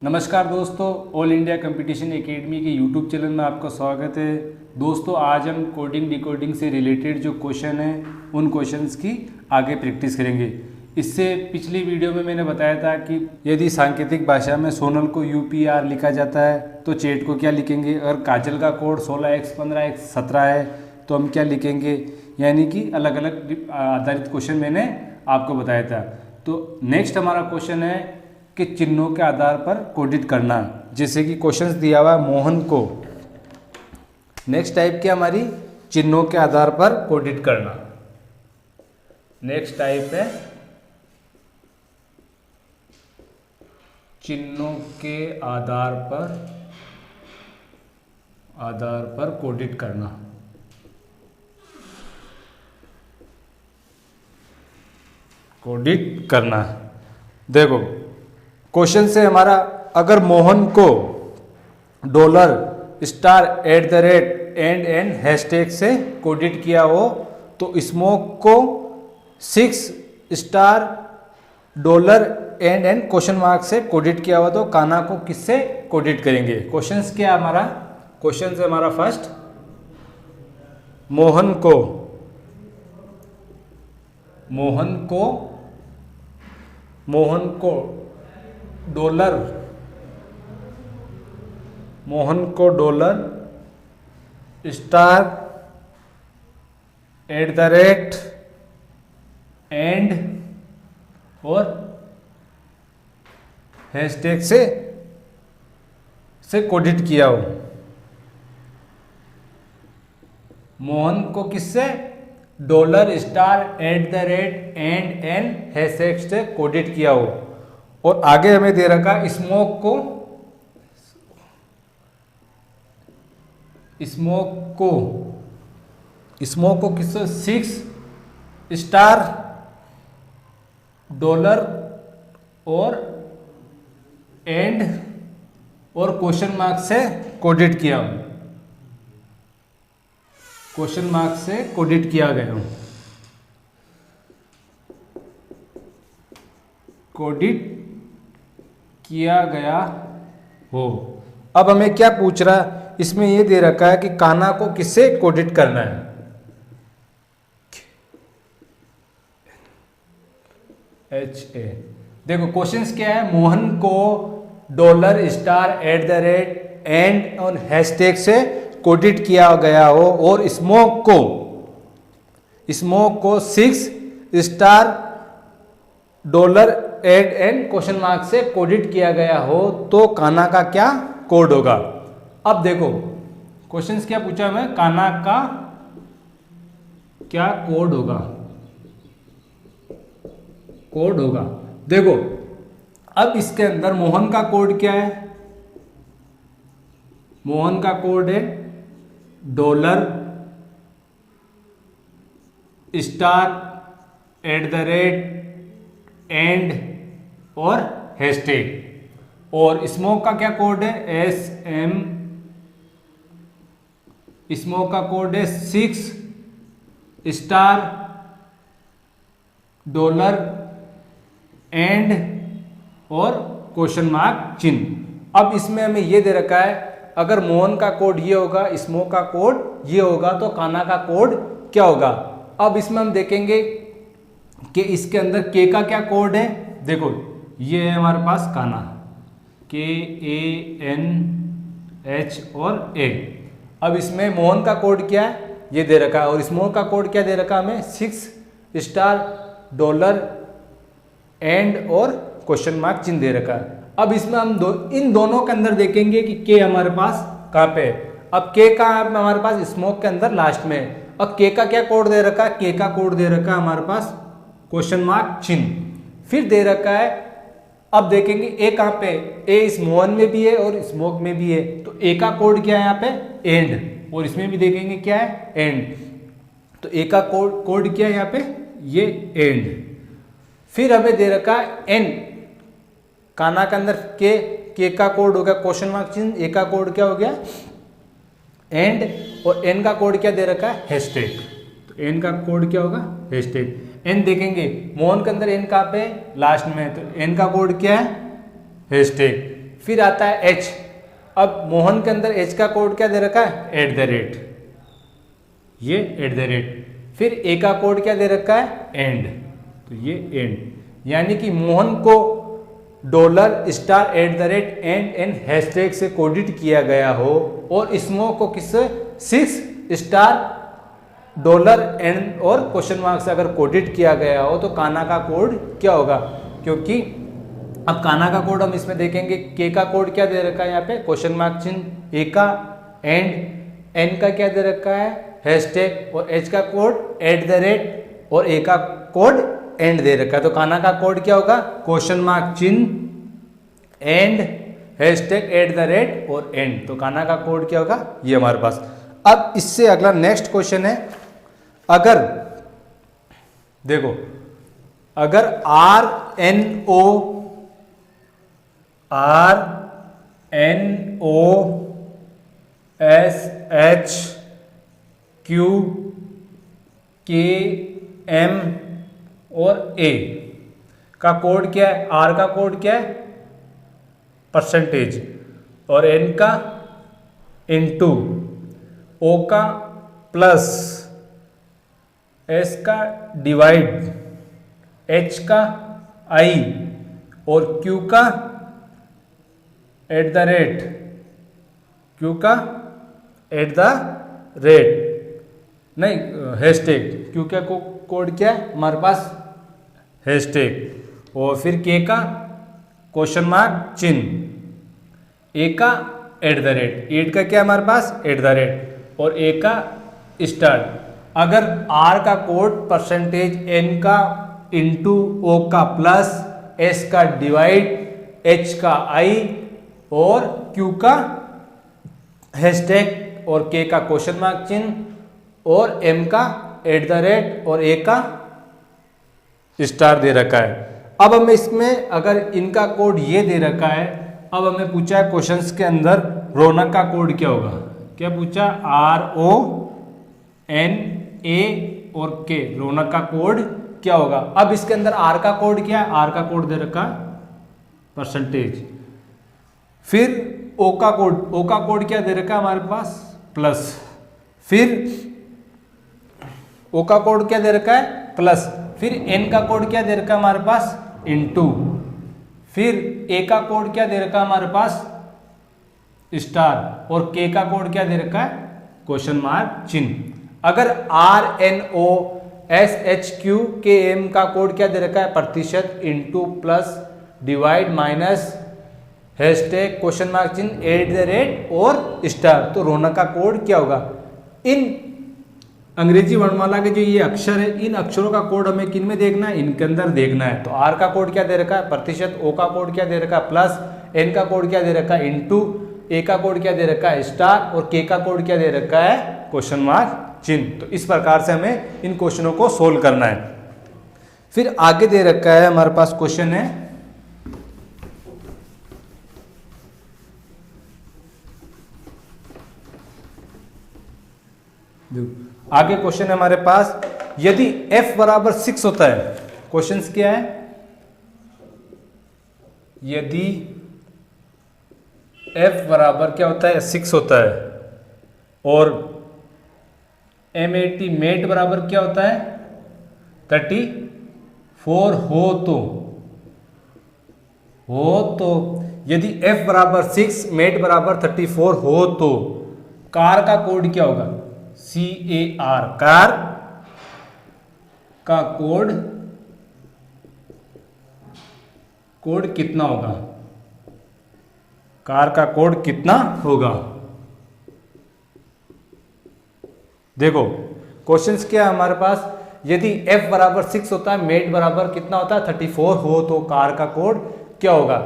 नमस्कार दोस्तों, all India competition academy के यूट्यूब चैनल में आपका स्वागत है। दोस्तों, आज हम कोडिंग डिकोडिंग से रिलेटेड जो क्वेश्चन हैं उन क्वेश्चंस की आगे प्रैक्टिस करेंगे। इससे पिछली वीडियो में मैंने बताया था कि यदि सांकेतिक भाषा में सोनल को UPR लिखा जाता है तो चेट को क्या लिखेंगे। अगर काजल का कोड 16x 15x 17 है तो हम क्या लिखेंगे, यानी कि अलग अलग आधारित क्वेश्चन मैंने आपको बताया था। तो नेक्स्ट हमारा क्वेश्चन है कि चिन्हों के आधार पर कोडित करना। जैसे कि क्वेश्चंस दिया हुआ है मोहन को, नेक्स्ट टाइप की हमारी चिन्हों के आधार पर कोडित करना। नेक्स्ट टाइप है चिन्हों के आधार पर कोडित करना। कोडित करना, देखो क्वेश्चन से हमारा, अगर मोहन को $@ एंड हैशटैग से कोडिट किया हो तो स्मोक को $6 से कोडिट किया हो तो कान्हा को किससे कोडिट करेंगे। क्वेश्चंस क्या हमारा, क्वेश्चन है हमारा फर्स्ट, मोहन को $@ एंड और हैशटैग से कोडिट किया हो। मोहन को किससे $@ एंड हैशटैग से कोडिट किया हो। और आगे हमें दे रखा स्मोक को किससे $6 और एंड और क्वेश्चन मार्क से कोडिट किया हो, क्वेश्चन मार्क से कोडिट किया गया हो, कोडिट किया गया हो। अब हमें क्या पूछ रहा है, इसमें ये दे रखा है कि कान्हा को किससे कोडिट करना है। HA, देखो क्वेश्चंस क्या है, मोहन को $@ एंड और हैशटैग से कोडिट किया गया हो और स्मोक को $6 एंड क्वेश्चन मार्क से कोडिट किया गया हो तो कान्हा का क्या कोड होगा। अब देखो क्वेश्चंस क्या पूछा मैं, कान्हा का क्या कोड होगा। देखो अब इसके अंदर मोहन का कोड क्या है, मोहन का कोड है $@ एंड और हैशटैग। और स्मोक का क्या कोड है, स्मोक का कोड है $6 एंड और क्वेश्चन मार्क चिन्ह। अब इसमें हमें ये दे रखा है, अगर मोहन का कोड ये होगा, स्मोक का कोड ये होगा तो कान्हा का कोड क्या होगा। अब इसमें हम देखेंगे कि इसके अंदर के का क्या कोड है। देखो ये है हमारे पास कान्हा, KANH और A। अब इसमें मोहन का कोड क्या है ये दे रखा है और स्मोक का कोड क्या दे रखा है हमें, $6 एंड और क्वेश्चन मार्क चिन्ह दे रखा है। अब इसमें हम इन दोनों के अंदर देखेंगे कि के हमारे पास कहाँ पे है। अब के कहाँ है हमारे पास, स्मोक के अंदर लास्ट में। अब के का क्या कोड दे रखा है, के का कोड दे रखा है हमारे पास क्वेश्चन मार्क चिन्ह। फिर दे रखा है, अब देखेंगे ए कहाँ पे, ए इस मोहन में भी है और स्मोक में भी है तो ए का कोड क्या है यहाँ पे, एंड। और इसमें भी देखेंगे क्या है, एंड। तो ए का कोड क्या है यहाँ पे, ये एंड। फिर हमें दे रखा है एन, कान्हा के अंदर के का कोड हो गया क्वेश्चन मार्क चिन्ह, ए का कोड क्या हो गया एंड, और एन का कोड क्या दे रखा है, हैशटैग। तो एन का कोड क्या होगा, हैशटैग। एन देखेंगे मोहन के अंदर एन कहाँ पे, लास्ट में, तो एन का कोड क्या है, हैशटैग। फिर आता है एच। अब मोहन के अंदर एच का कोड क्या दे रखा है, @ ये @ फिर ए का कोड क्या दे रखा है, एंड, तो ये एंड। यानी कि मोहन को $@ एंड हैशटैग से कोडिट किया गया हो और स्मोक को किससे, $6 और क्वेश्चन मार्क से अगर कोडिट किया गया हो तो काना का कोड क्या होगा। क्योंकि अब काना का कोड हम इसमें देखेंगे, के का कोड क्या दे रखा है यहाँ पे, क्वेश्चन मार्क चिन्ह, ए का एंड, एन का क्या दे रखा है, हैशटैग, और एच का कोड @ और ए का कोड एंड दे रखा है। तो काना का कोड क्या होगा, क्वेश्चन मार्क चिन्ह एंड हैशटैग @ और एंड। तो काना का कोड क्या होगा, ये हमारे पास। अब इससे अगला नेक्स्ट क्वेश्चन है, अगर देखो अगर RNOSHQKM और A का कोड क्या है, R का कोड क्या है, %, और N का *, O का प्लस, S का डिवाइड, H का I और Q का @ नहीं, हैशटैग, Q का कोड क्या है हमारे पास, हैशटैग, और फिर K का क्वेश्चन मार्क चिन्ह, A का @ 8 का क्या है हमारे पास, @ और A का स्टार्ट। अगर R का कोड %, N का * O का प्लस, S का डिवाइड, H का I और Q का हैशटैग और K का क्वेश्चन मार्क चिन्ह और M का @ और A का स्टार दे रखा है। अब हमें इसमें अगर इनका कोड ये दे रखा है, अब हमें पूछा है क्वेश्चंस के अंदर रौनक का कोड क्या होगा, क्या पूछा, RONA और K, रौनक का कोड क्या होगा। अब इसके अंदर R का कोड क्या है, R का कोड दे रखा %, फिर O का कोड क्या दे रखा है हमारे पास, प्लस, फिर O का कोड क्या दे रखा है, प्लस, फिर N का कोड क्या दे रखा है हमारे पास, *, फिर A का कोड क्या दे रखा है हमारे पास, स्टार, और K का कोड क्या दे रखा है, क्वेश्चन मार्क चिन्ह। अगर RNOSHQKM का कोड क्या दे रखा है, प्रतिशत, * plus, divide, minus, hashtag, question mark चिन्ह, @ और स्टार, तो रौनक का कोड क्या होगा। इन अंग्रेजी वर्णमाला के जो ये अक्षर है, इन अक्षरों का कोड हमें किन में देखना है, इनके अंदर देखना है। तो R का कोड क्या दे रखा है, प्रतिशत, O का कोड क्या दे रखा है, प्लस, N का कोड क्या दे रखा है, *, A का कोड क्या दे रखा है, स्टार, और K का कोड क्या दे रखा है, क्वेश्चन मार्क चिन्ह। तो इस प्रकार से हमें इन क्वेश्चनों को सोल्व करना है। फिर आगे दे रखा है हमारे पास क्वेश्चन है, आगे क्वेश्चन है हमारे पास, यदि f बराबर 6 होता है, क्वेश्चन क्या है, यदि f बराबर क्या होता है, 6 होता है, और मेट बराबर क्या होता है, 34 हो तो यदि f बराबर 6, मेट बराबर 34 हो तो कार का कोड क्या होगा, CAR, कार का कोड कितना होगा, कार का कोड कितना होगा। देखो क्वेश्चंस क्या है हमारे पास, यदि f बराबर 6 होता है, मेट बराबर कितना होता है, 34 हो तो कार का कोड क्या होगा।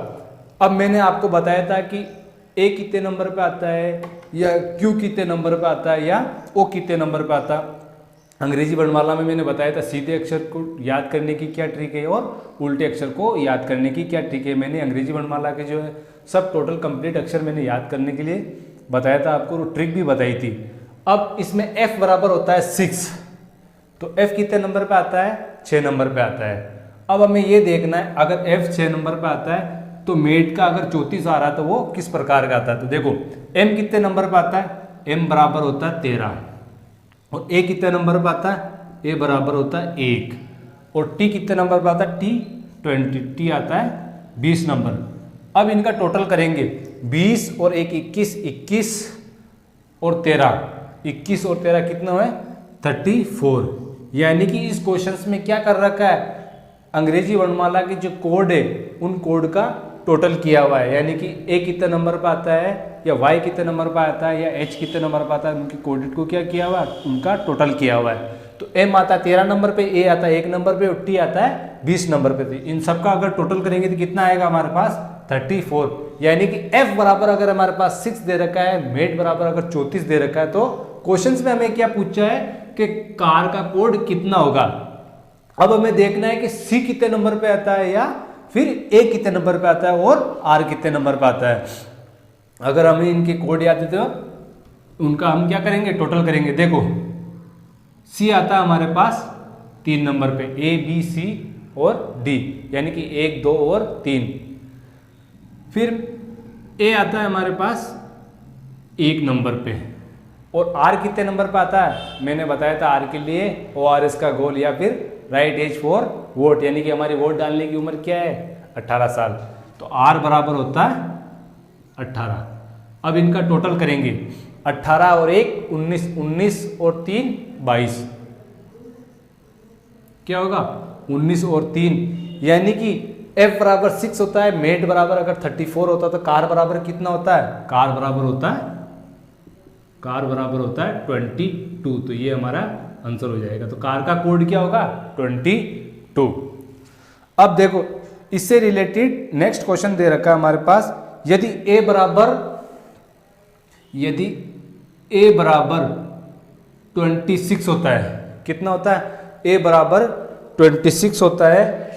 अब मैंने आपको बताया था कि A कितने नंबर पे आता है, या Q कितने नंबर पे आता है, या O कितने नंबर पे आता है। अंग्रेजी वर्णमाला में मैंने बताया था सीधे अक्षर को याद करने की क्या ट्रिक है और उल्टे अक्षर को याद करने की क्या ट्रिक है। मैंने अंग्रेजी वर्णमाला के जो है सब टोटल कंप्लीट अक्षर मैंने याद करने के लिए बताया था आपको, ट्रिक भी बताई थी। अब इसमें f बराबर होता है 6, तो f कितने नंबर पे आता है, 6 नंबर पे आता है। अब हमें ये देखना है, अगर f 6 नंबर पे आता है तो मेड का अगर 34 आ रहा है तो वो किस प्रकार का आता है। तो देखो m कितने नंबर पर आता है, m बराबर होता है 13, और a कितने नंबर पर आता है, a बराबर होता है 1, और t कितने नंबर पर आता है, t 20, t आता है 20 नंबर। अब इनका टोटल करेंगे, 20 और 1 21, 21 और 13, 21 और 13 कितना हुआ, 34। यानी कि इस क्वेश्चंस में क्या कर रखा है, अंग्रेजी वर्णमाला के जो कोड है उन कोड का टोटल किया हुआ है। यानी कि a कितने नंबर पर आता है, या y कितने नंबर पर आता है, या h कितने नंबर पर आता है, उनके कोडेड को क्या किया हुआ है, उनका टोटल किया हुआ है। तो m आता है 13 नंबर पे, a आता है 1 नंबर पे, और t आता है 20 नंबर पे। इन सब का अगर टोटल करेंगे तो कितना आएगा हमारे पास, 34। यानी कि f बराबर अगर हमारे पास 6 दे रखा है, मेड बराबर अगर 34 दे रखा है, तो क्वेश्चन में हमें क्या पूछा है कि कार का कोड कितना होगा। अब हमें देखना है कि c कितने नंबर पे आता है, या फिर a कितने नंबर पे आता है, और r कितने नंबर पे आता है। अगर हमें इनके कोड याद है तो उनका हम क्या करेंगे, टोटल करेंगे। देखो c आता है हमारे पास 3 नंबर पे, a b c और d, यानी कि 1 2 और 3। फिर a आता है हमारे पास 1 नंबर पे, और r कितने नंबर पे आता है, मैंने बताया था r के लिए ORS का गोल या फिर राइट एज फॉर वोट, यानी कि हमारी वोट डालने की उम्र क्या है, 18 साल। तो r बराबर होता है 18। अब इनका टोटल करेंगे, 18 और 1 19, 19 और 3 22, क्या होगा 19 और 3। यानी कि f बराबर 6 होता है, मेड बराबर अगर 34 होता है तो कार बराबर कितना होता है, कार बराबर होता है 22। तो ये हमारा आंसर हो जाएगा। तो कार का कोड क्या होगा, 22। अब देखो इससे रिलेटेड नेक्स्ट क्वेश्चन दे रखा है हमारे पास, यदि a बराबर 26 होता है, कितना होता है, a बराबर 26 होता है,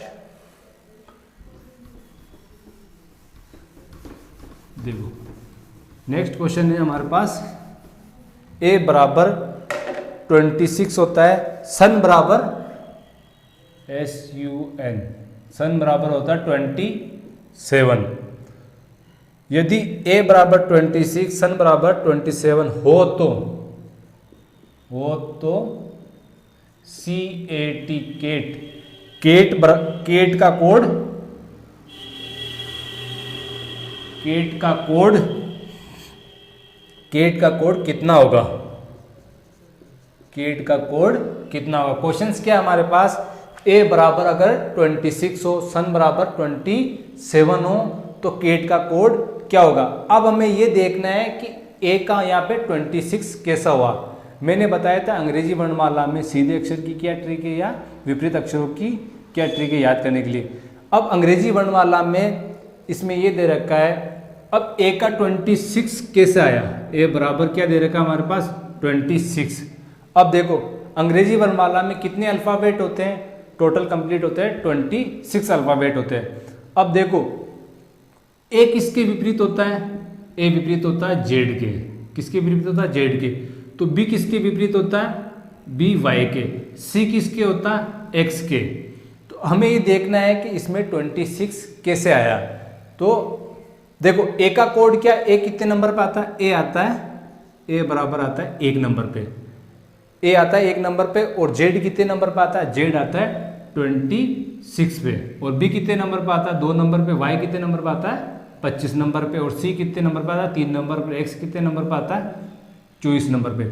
देखो नेक्स्ट क्वेश्चन है हमारे पास, a बराबर 26 होता है, सन बराबर SUN, सन बराबर होता है 27। यदि a बराबर 26, सन बराबर 27 हो तो CAT, केट का कोड कितना होगा, केट का कोड कितना होगा। क्वेश्चंस क्या है हमारे पास, a बराबर अगर 26 हो, सन बराबर 27 हो, तो केट का कोड क्या होगा। अब हमें ये देखना है कि a का यहाँ पे 26 कैसा हुआ। मैंने बताया था अंग्रेजी वर्णमाला में सीधे अक्षर की क्या ट्रिक है, या विपरीत अक्षरों की क्या ट्रिक है याद करने के लिए। अब अंग्रेजी वर्णमाला में इसमें ये दे रखा है, अब a का 26 कैसे आया, a बराबर क्या दे रखा है हमारे पास 26। अब देखो अंग्रेजी वर्णमाला में कितने अल्फ़ाबेट होते हैं, टोटल कंप्लीट होते हैं 26 अल्फ़ाबेट होते हैं। अब देखो a किसके विपरीत होता है, a विपरीत होता है z के, किसके विपरीत होता है z के। तो b किसके विपरीत होता है, b y के, c किसके होता है x के। तो हमें ये देखना है कि इसमें 26 कैसे आया। तो देखो a का कोड क्या, a कितने नंबर पे आता है, a आता है, a बराबर आता है 1 नंबर पे, a आता है 1 नंबर पे, और z कितने नंबर पे आता है, z आता है 26 पे, और b कितने नंबर पे आता है 2 नंबर पे, y कितने नंबर पे आता है 25 नंबर पे, और c कितने नंबर पे आता है 3 नंबर पे, x कितने नंबर पे आता है 24 नंबर पे।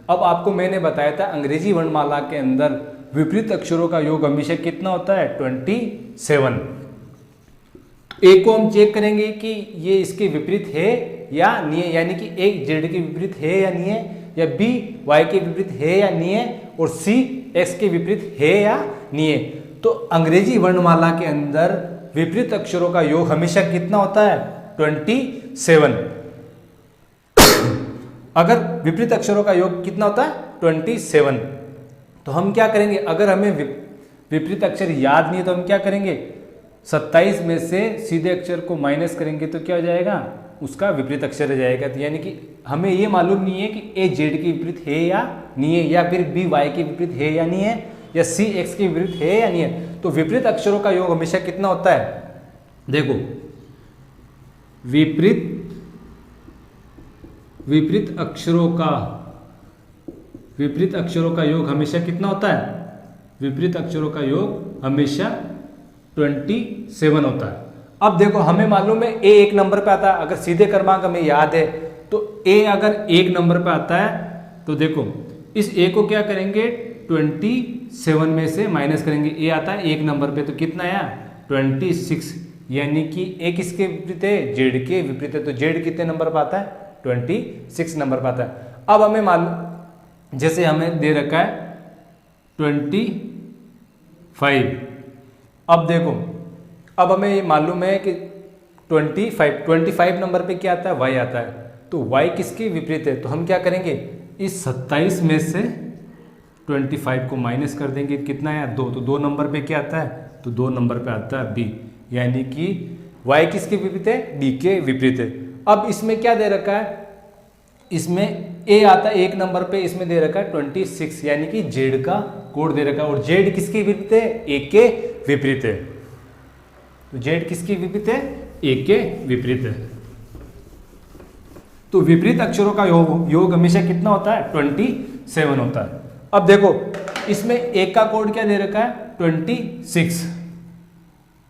अब आपको मैंने बताया था अंग्रेजी वर्णमाला के अंदर विपरीत अक्षरों का योग हमेशा कितना होता है 27। एक को हम चेक करेंगे कि ये इसके विपरीत है या नहीं है, यानी कि एक z के विपरीत है या नहीं है, या b y के विपरीत है या नहीं है, और c x के विपरीत है या नहीं है। तो अंग्रेजी वर्णमाला के अंदर विपरीत अक्षरों का योग हमेशा कितना होता है 27। अगर विपरीत अक्षरों का योग कितना होता है 27, तो हम क्या करेंगे, अगर हमें विपरीत अक्षर याद नहीं है तो हम क्या करेंगे, 27 में से सीधे अक्षर को माइनस करेंगे तो क्या हो जाएगा, उसका विपरीत अक्षर हो जाएगा। तो यानी कि हमें ये मालूम नहीं है कि a z के विपरीत है या नहीं है, या फिर b y के विपरीत है या नहीं है, या c x के विपरीत है या नहीं है। तो विपरीत अक्षरों का योग हमेशा कितना होता है, देखो विपरीत अक्षरों का योग हमेशा कितना होता है? विपरीत अक्षरों का योग हमेशा 27 होता है। अब देखो हमें मालूम है ए एक नंबर पे आता है, अगर सीधे क्रमांक हमें याद है तो ए अगर एक नंबर पे आता है तो देखो इस ए को क्या करेंगे 27 में से माइनस करेंगे। ए आता है एक नंबर पे तो कितना आया 26, यानी कि ए किसके विपरीत है? जेड के विपरीत है। तो जेड कितने नंबर पे आता है? 26 नंबर पे आता है। अब हमें मालूम जैसे हमें दे रखा है 25, अब देखो अब हमें ये मालूम है कि 25 नंबर पे क्या आता है? y आता है। तो y किसके विपरीत है? तो हम क्या करेंगे इस 27 में से 25 को माइनस कर देंगे, कितना है 2, तो 2 नंबर पे क्या आता है? तो 2 नंबर पे आता है b, यानी कि y किसके विपरीत है? d के विपरीत है। अब इसमें क्या दे रखा है? इसमें a आता है एक नंबर पे, इसमें दे रखा है 26, यानी कि z का कोड दे रखा है और z किसके विपरीत है? a के विपरीत है। तो z किसके विपरीत है? a के विपरीत है। तो विपरीत अक्षरों का योग हमेशा कितना होता है? 27 होता है। अब देखो इसमें एक का कोड क्या दे रखा है? 26।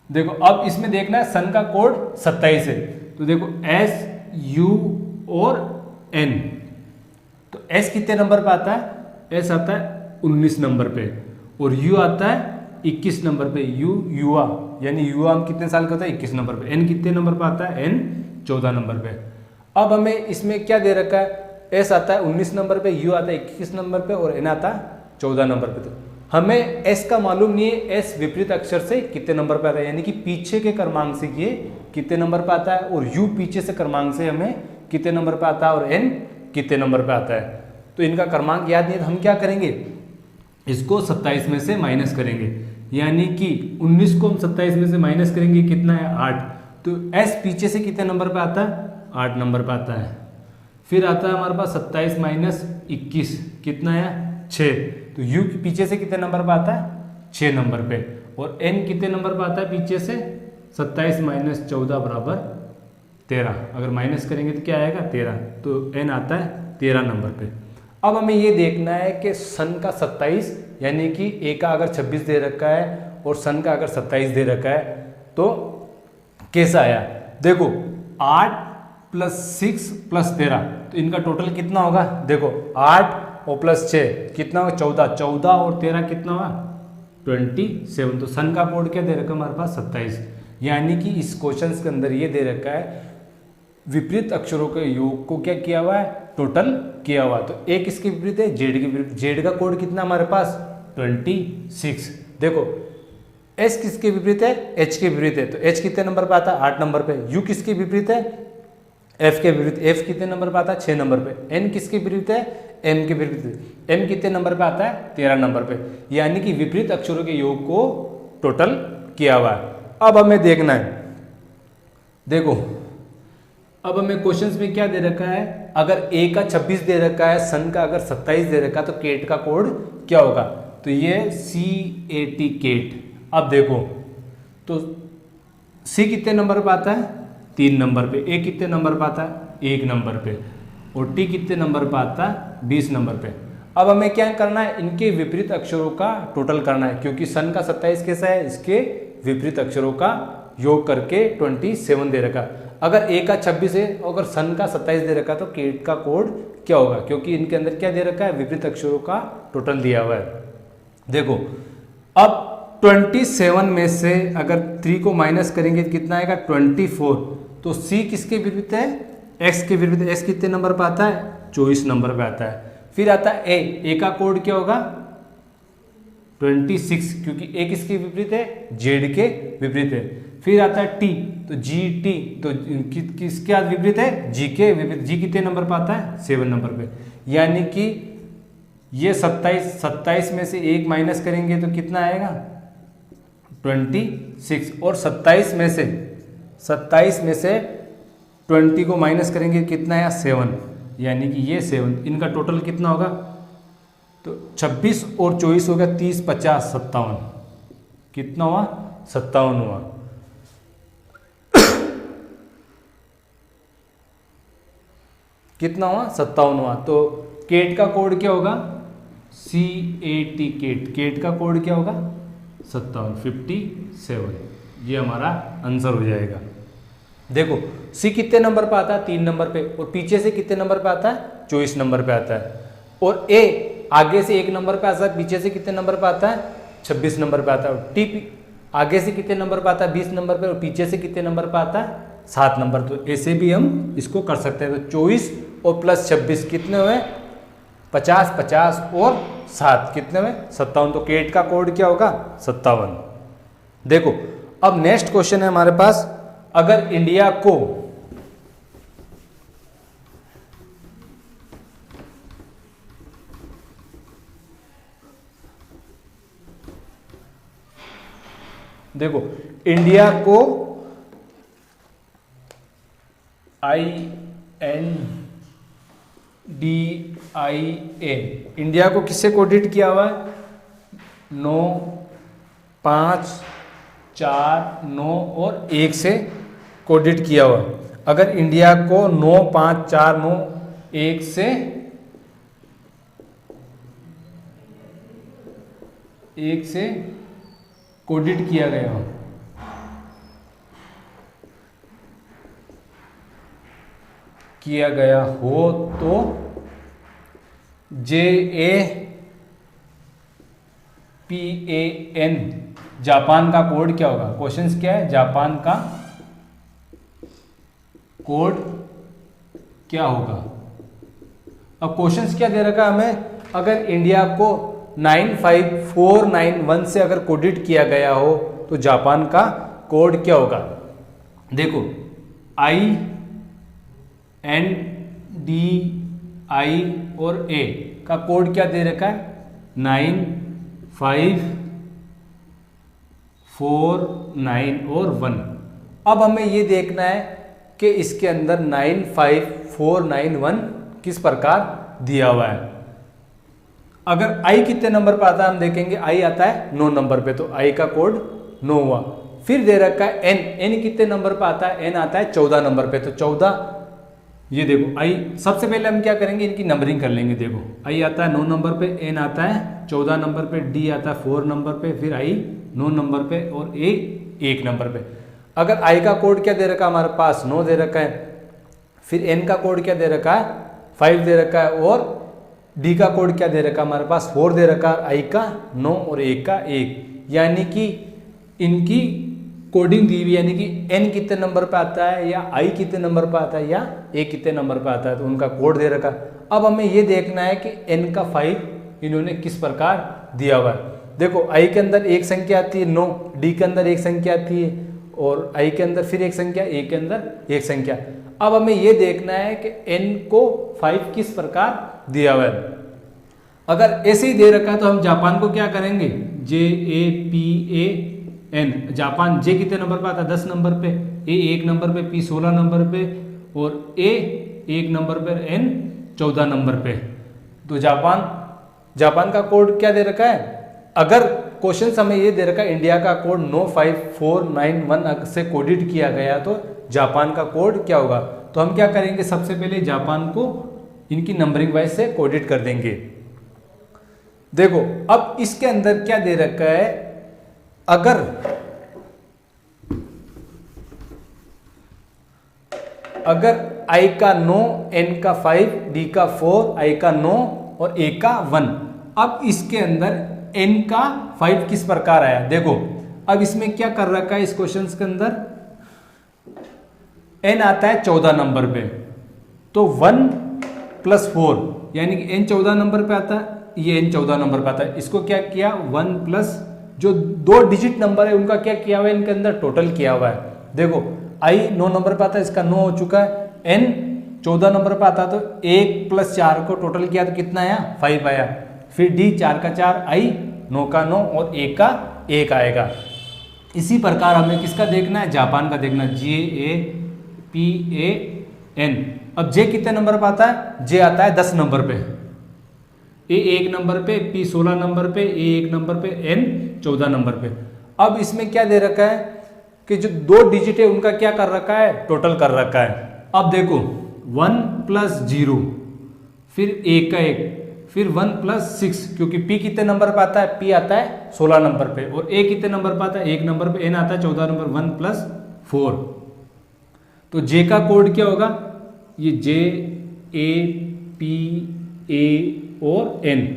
देखो अब इसमें देखना है सन का कोड 27 है, तो देखो S U और N, तो S कितने नंबर पे आता है? S आता है 19 नंबर पे और U आता है 21 नंबर पे। युवा यानी युवा हम कितने साल का होता है? 21 नंबर पे। N कितने नंबर पे आता है? N 14 नंबर पे। अब हमें इसमें क्या दे रखा है? S आता है 19 नंबर पे, U आता है 21 नंबर पे और N आता है 14 नंबर पे। तो हमें S का मालूम नहीं है, S विपरीत अक्षर से कितने नंबर पे आता है, यानी कि पीछे के क्रमांक से ये कितने नंबर पे आता है, और U पीछे से क्रमांक से हमें कितने नंबर पे आता है, और N कितने नंबर पे आता है। तो इनका क्रमांक याद नहीं है तो हम क्या करेंगे, इसको 27 में से माइनस करेंगे, यानी कि 19 को हम 27 में से माइनस करेंगे, कितना है 8। तो S पीछे से कितने नंबर पे आता है? 8 नंबर पे आता है। फिर आता है हमारे पास 27 माइनस 21, कितना है 6। तो U पीछे से कितने नंबर पे आता है? 6 नंबर पे। और N कितने नंबर पे आता है पीछे से? 27 माइनस 14 बराबर 13। अगर माइनस करेंगे तो क्या आएगा? 13। तो N आता है 13 नंबर पे। अब हमें ये देखना है कि सन का 27, यानी कि A का अगर 26 दे रखा है और सन का अगर 27 दे रखा है तो कैसा आया। देखो 8 + 6 + 13, तो इनका टोटल कितना होगा? देखो 8 और +6 कितना होगा? 14। 14 और 13 कितना हुआ? 27। तो सन का कोड क्या दे रखा है हमारे पास? 27। यानी कि इस क्वेश्चन के अंदर ये दे रखा है विपरीत अक्षरों के योग को क्या किया हुआ है? टोटल किया हुआ। तो A किसके विपरीत है? Z के विपरीत। Z का कोड कितना हमारे पास? 26। देखो S किसके विपरीत है? H के विपरीत है। तो H कितने नंबर पे आता है? 8 नंबर पे। U किसके विपरीत है? F के विपरीत। F कितने नंबर पे आता है? 6 नंबर पे। N किसके विपरीत है? M के विपरीत। M कितने नंबर पे आता है? 13 नंबर पे। यानी कि विपरीत अक्षरों के योग को टोटल किया हुआ है। अब हमें देखना है, देखो अब हमें क्वेश्चंस में क्या दे रखा है? अगर A का 26 दे रखा है, सन का अगर 27 दे रखा है, तो केट का कोड क्या होगा? तो ये CAT केट। अब देखो तो C कितने नंबर पे आता है? 3 नंबर पे। A कितने नंबर पे आता है? 1 नंबर पे। और T कितने नंबर पे आता है? 20 नंबर पे। अब हमें क्या करना है? इनके विपरीत अक्षरों का टोटल करना है, क्योंकि सन का 27 कैसा है? इसके विपरीत अक्षरों का योग करके 27 दे रखा। अगर A का 26 है, अगर सन का 27 दे रखा, तो केट का कोड क्या होगा? क्योंकि इनके अंदर क्या दे रखा है? विपरीत अक्षरों का टोटल दिया हुआ है। देखो अब 27 में से अगर 3 को माइनस करेंगे तो कितना आएगा? 24। तो C किसके विपरीत है? X के विपरीत। X कितने नंबर पर आता है? 24 नंबर पर आता है। फिर आता है A का कोड क्या होगा? 26, क्योंकि A किसके विपरीत है? Z के विपरीत है। फिर आता है T, तो GT, तो किसके विपरीत है? G के विपरीत। G कितने नंबर पर आता है? 7 नंबर पे। यानी कि ये 27 में से 1 माइनस करेंगे तो कितना आएगा? 26। और 27 में से 20 को माइनस करेंगे कितना है? 7। यानी कि ये 7, इनका टोटल कितना होगा? तो 26 और 24 हो गया 30, 50, 57। कितना हुआ? 57 हुआ। कितना हुआ 57 हुआ। तो केट का कोड क्या होगा CAT, केट का कोड क्या होगा 57 ये हमारा आंसर हो जाएगा। देखो सी कितने नंबर पे आता है 3 नंबर पे, और पीछे से कितने नंबर पे आता है 24 नंबर पे आता है। और ए आगे से 1 नंबर पे आता है, पीछे से कितने नंबर पे आता है 26 नंबर पे आता है। और टी आगे से कितने नंबर पे आता है 20 नंबर पे, और पीछे से कितने नंबर पे आता है 7 नंबर। तो ऐसे भी हम इसको कर सकते हैं। तो 24 और प्लस 26 कितने हुए 50, 50 और 7 कितने हुए 57। तो केट का कोड क्या होगा 57। देखो अब नेक्स्ट क्वेश्चन है हमारे पास, अगर इंडिया को देखो इंडिया को INDIA, इंडिया को किससे कोडिट किया हुआ है 9, 5, 4, 9 और 1 से कोडिट किया हुआ। अगर इंडिया को 9, 5, 4, 9, 1 से कोडिट किया गया हो, तो JAPAN जापान का कोड क्या होगा। क्वेश्चंस क्या है जापान का कोड क्या होगा। अब क्वेश्चंस क्या दे रखा है हमें, अगर इंडिया को 95491 से अगर कोडिट किया गया हो तो जापान का कोड क्या होगा। देखो INDI और A का कोड क्या दे रखा है 95491 और 1। अब हमें ये देखना है कि इसके अंदर 95491 किस प्रकार दिया हुआ है। अगर I कितने नंबर पर आता है हम देखेंगे, I आता है 9 नंबर पे, तो I का कोड 9 हुआ। फिर दे रखा है N कितने नंबर पर आता है, N आता है 14 नंबर पे, तो 14। ये देखो I सबसे पहले हम क्या करेंगे इनकी नंबरिंग कर लेंगे। देखो I आता है 9 नंबर पे, N आता है 14 नंबर पे, D आता है 4 नंबर पे, फिर I 9 नंबर पे और A 1 नंबर पे। अगर I का कोड क्या दे रखा है हमारे पास 9 दे रखा है, फिर N का कोड क्या दे रखा है 5 दे रखा है, और D का कोड क्या दे रखा है हमारे पास 4 दे रखा है, I का 9 और 1 का 1। यानी कि इनकी कोडिंग दी हुई, यानी कि N कितने नंबर पे आता है या I कितने नंबर पे आता है या A कितने नंबर पे आता है, तो उनका कोड दे रखा। अब हमें ये देखना है कि N का 5 इन्होंने किस प्रकार दिया हुआ है। देखो I के अंदर एक संख्या आती है 9, D के अंदर एक संख्या आती है, और I के अंदर फिर एक संख्या, A के अंदर एक संख्या। अब हमें ये देखना है कि N को 5 किस प्रकार दिया हुआ है। अगर ऐसे ही दे रखा है तो हम जापान को क्या करेंगे JAPAN, जापान J कितने नंबर पे आता है 10 नंबर पे, A 1 नंबर पे, P 16 नंबर पे और A 1 नंबर पे, N 14 नंबर पे। तो जापान का कोड क्या दे रखा है। अगर क्वेश्चन हमें ये दे रखा है इंडिया का कोड 95491 से कोडिट किया गया, तो जापान का कोड क्या होगा। तो हम क्या करेंगे, सबसे पहले जापान को इनकी नंबरिंग वाइज से कोडिट कर देंगे। देखो अब इसके अंदर क्या दे रखा है, अगर I का 9, N का 5, D का 4, I का 9 और A का 1। अब इसके अंदर N का 5 किस प्रकार आया। देखो अब इसमें क्या कर रखा है, इस क्वेश्चन के अंदर N आता है 14 नंबर पे, तो 1 + 4 यानी कि N 14 नंबर पे आता है, ये N 14 नंबर पे आता है। इसको क्या किया 1 प्लस जो 2 डिजिट नंबर है उनका क्या किया हुआ है, इनके अंदर टोटल किया हुआ है। देखो I 9 नंबर पे आता है, इसका 9 हो चुका है, N 14 नंबर पे आता है, तो 1 + 4 को टोटल किया तो कितना आया 5 आया। फिर D 4 का 4, I 9 का 9 और 1 का 1 आएगा। इसी प्रकार हमें किसका देखना है, जापान का देखना है, JAPAN। अब J कितने नंबर पे आता है, J आता है 10 नंबर पे, A 1 नंबर पे, P 16 नंबर पे, A 1 नंबर पे, N 14 नंबर पे। अब इसमें क्या दे रखा है कि जो 2 डिजिट है उनका क्या कर रखा है, टोटल कर रखा है। अब देखो 1+0, फिर ए का 1, फिर 1+6, क्योंकि पी कितने नंबर पे आता है, पी आता है 16 नंबर पे, और ए कितने नंबर पे आता है, 1 नंबर पे, एन आता है 14 नंबर, 1+4। तो जे का कोड क्या होगा, ये जे, ए, पी, ए और एन।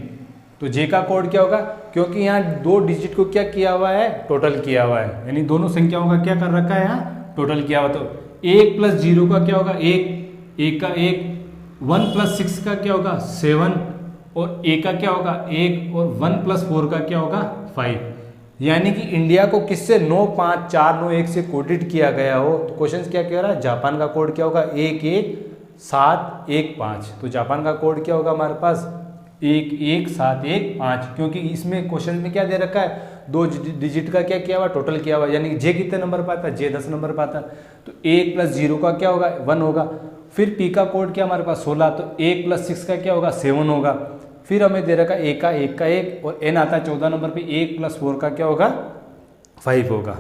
तो जे का कोड क्या होगा, क्योंकि यहाँ 2 डिजिट को क्या किया हुआ है, टोटल किया हुआ है, यानी दोनों संख्याओं का क्या कर रखा है, यहाँ टोटल किया हुआ। तो 1+0 का क्या होगा, 1, एक का 1, 1+6 का क्या होगा 7, और ए का क्या होगा 1, और 1+4 का क्या होगा 5। यानी कि इंडिया को किससे 95491 से कोडेड किया गया हो। तो क्वेश्चन क्या कह रहा है, जापान का कोड क्या होगा 11715। तो जापान का कोड क्या होगा हमारे पास 11715, क्योंकि इसमें क्वेश्चन में क्या दे रखा है, 2 डिजिट का क्या किया हुआ, टोटल किया हुआ, यानी कि जे कितने नंबर पाता है, जे 10 नंबर पाता है। तो 1+0 का क्या होगा 1 होगा, फिर पी का कोड क्या हमारे पास 16, तो 1+6 का क्या होगा 7 होगा, फिर हमें दे रखा है ए का 1 और एन आता है 14 नंबर पे, 1+4 का क्या होगा 5 होगा।